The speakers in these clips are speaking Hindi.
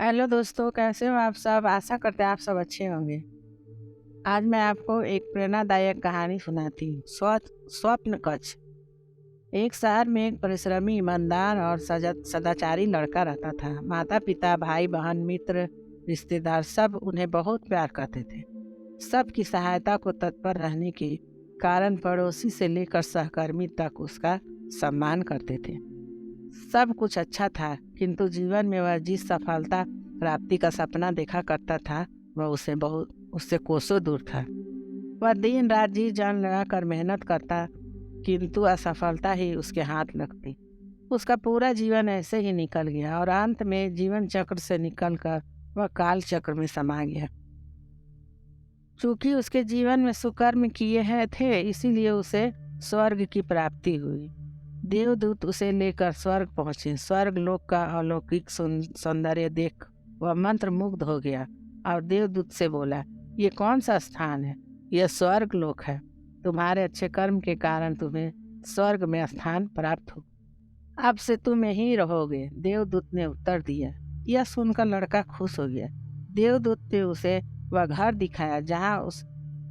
हेलो दोस्तों, कैसे हो आप सब? आशा करते हैं आप सब अच्छे होंगे। आज मैं आपको एक प्रेरणादायक कहानी सुनाती हूँ। स्वप्न कक्ष। एक शहर में एक परिश्रमी, ईमानदार और सदाचारी लड़का रहता था। माता पिता, भाई बहन, मित्र, रिश्तेदार सब उन्हें बहुत प्यार करते थे। सबकी सहायता को तत्पर रहने के कारण पड़ोसी से लेकर सहकर्मी तक उसका सम्मान करते थे। सब कुछ अच्छा था, किंतु जीवन में वह जिस सफलता प्राप्ति का सपना देखा करता था, वह उससे कोसों दूर था। वह दिन रात जी जान लगाकर मेहनत करता, किंतु असफलता ही उसके हाथ लगती। उसका पूरा जीवन ऐसे ही निकल गया और अंत में जीवन चक्र से निकलकर वह काल चक्र में समा गया। चूंकि उसके जीवन में सुकर्म किए हैं थे, इसीलिए उसे स्वर्ग की प्राप्ति हुई। देवदूत उसे लेकर स्वर्ग पहुंचे। स्वर्ग लोक का अलौकिक सौंदर्य देख वह मंत्र मुग्ध हो गया और देवदूत से बोला, ये कौन सा स्थान है? यह स्वर्ग लोक है। तुम्हारे अच्छे कर्म के कारण तुम्हें स्वर्ग में स्थान प्राप्त हो। अब से तुम यहीं रहोगे, देवदूत ने उत्तर दिया। यह सुनकर लड़का खुश हो गया। देवदूत ने उसे वह घर दिखाया जहाँ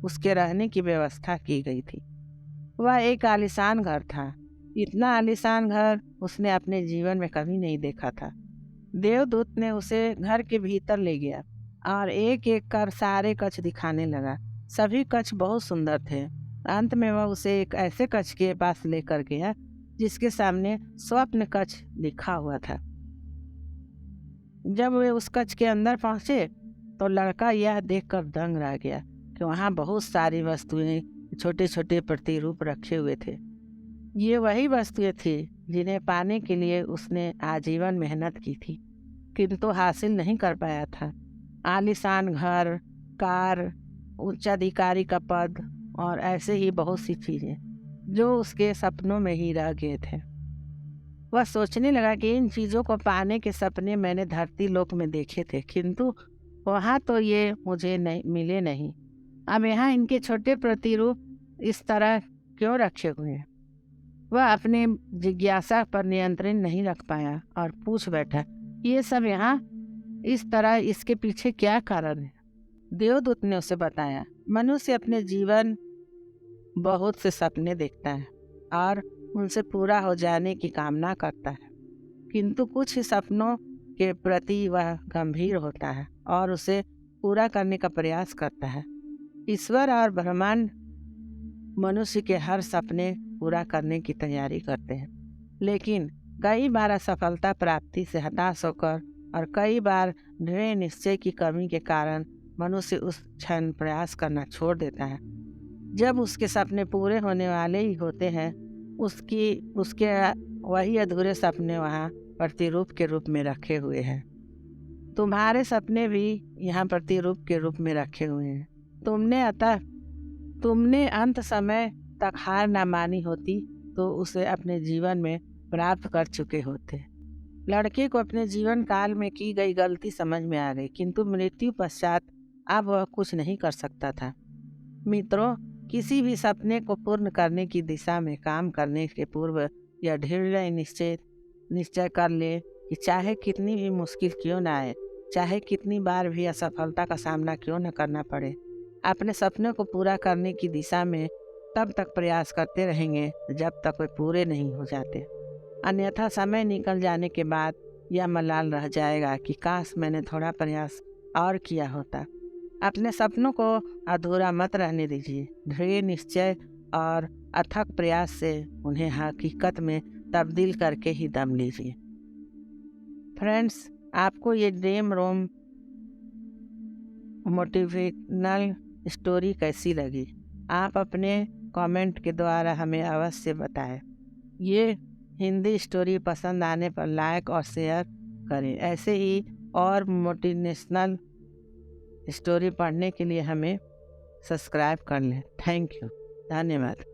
उसके रहने की व्यवस्था की गई थी। वह एक आलीशान घर था। इतना आलीशान घर उसने अपने जीवन में कभी नहीं देखा था। देवदूत ने उसे घर के भीतर ले गया और एक एक कर सारे कक्ष दिखाने लगा। सभी कक्ष बहुत सुंदर थे। अंत में वह उसे एक ऐसे कक्ष के पास लेकर गया जिसके सामने स्वप्न कक्ष लिखा हुआ था। जब वे उस कक्ष के अंदर पहुंचे तो लड़का यह देखकर दंग रह गया कि वहां बहुत सारी वस्तुएं, छोटे छोटे प्रतिरूप रखे हुए थे। ये वही वस्तुएं थी जिन्हें पाने के लिए उसने आजीवन मेहनत की थी, किंतु हासिल नहीं कर पाया था। आलीशान घर, कार, उच्चाधिकारी का पद और ऐसे ही बहुत सी चीजें जो उसके सपनों में ही रह गए थे। वह सोचने लगा कि इन चीजों को पाने के सपने मैंने धरती लोक में देखे थे, किंतु वहां तो ये मुझे नहीं मिले नहीं। अब यहाँ इनके छोटे प्रतिरूप इस तरह क्यों रखे हुए हैं? वह अपने जिज्ञासा पर नियंत्रण नहीं रख पाया और पूछ बैठा, ये सब यहाँ इस तरह, इसके पीछे क्या कारण है? देवदूत ने उसे बताया, मनुष्य अपने जीवन बहुत से सपने देखता है और उनसे पूरा हो जाने की कामना करता है, किंतु कुछ ही सपनों के प्रति वह गंभीर होता है और उसे पूरा करने का प्रयास करता है। ईश्वर और ब्रह्मांड मनुष्य के हर सपने पूरा करने की तैयारी करते हैं, लेकिन कई बार असफलता प्राप्ति से हताश होकर और कई बार दृढ़ निश्चय की कमी के कारण मनुष्य उस क्षण प्रयास करना छोड़ देता है। जब उसके सपने पूरे होने वाले ही होते हैं, उसके वही अधूरे सपने वहाँ प्रतिरूप के रूप में रखे हुए हैं। तुम्हारे सपने भी यहाँ प्रतिरूप के रूप में रखे हुए हैं। तुमने अंत समय तक हार न मानी होती तो उसे अपने जीवन में प्राप्त कर चुके होते। लड़के को अपने जीवन काल में की गई गलती समझ में आ गई, किंतु मृत्यु पश्चात अब वह कुछ नहीं कर सकता था। मित्रों, किसी भी सपने को पूर्ण करने की दिशा में काम करने के पूर्व यह दृढ़ निश्चय कर ले कि चाहे कितनी भी मुश्किल क्यों न आए, चाहे कितनी बार भी असफलता का सामना क्यों न करना पड़े, अपने सपनों को पूरा करने की दिशा में तब तक प्रयास करते रहेंगे जब तक वे पूरे नहीं हो जाते। अन्यथा समय निकल जाने के बाद यह मलाल रह जाएगा कि काश मैंने थोड़ा प्रयास और किया होता। अपने सपनों को अधूरा मत रहने दीजिए। दृढ़ निश्चय और अथक प्रयास से उन्हें हकीकत में तब्दील करके ही दम लीजिए। फ्रेंड्स, आपको ये ड्रीम रोम मोटिवेशनल स्टोरी कैसी लगी? आप अपने कमेंट के द्वारा हमें अवश्य बताएं। ये हिंदी स्टोरी पसंद आने पर लाइक और शेयर करें। ऐसे ही और मोटिवेशनल स्टोरी पढ़ने के लिए हमें सब्सक्राइब कर लें। थैंक यू, धन्यवाद।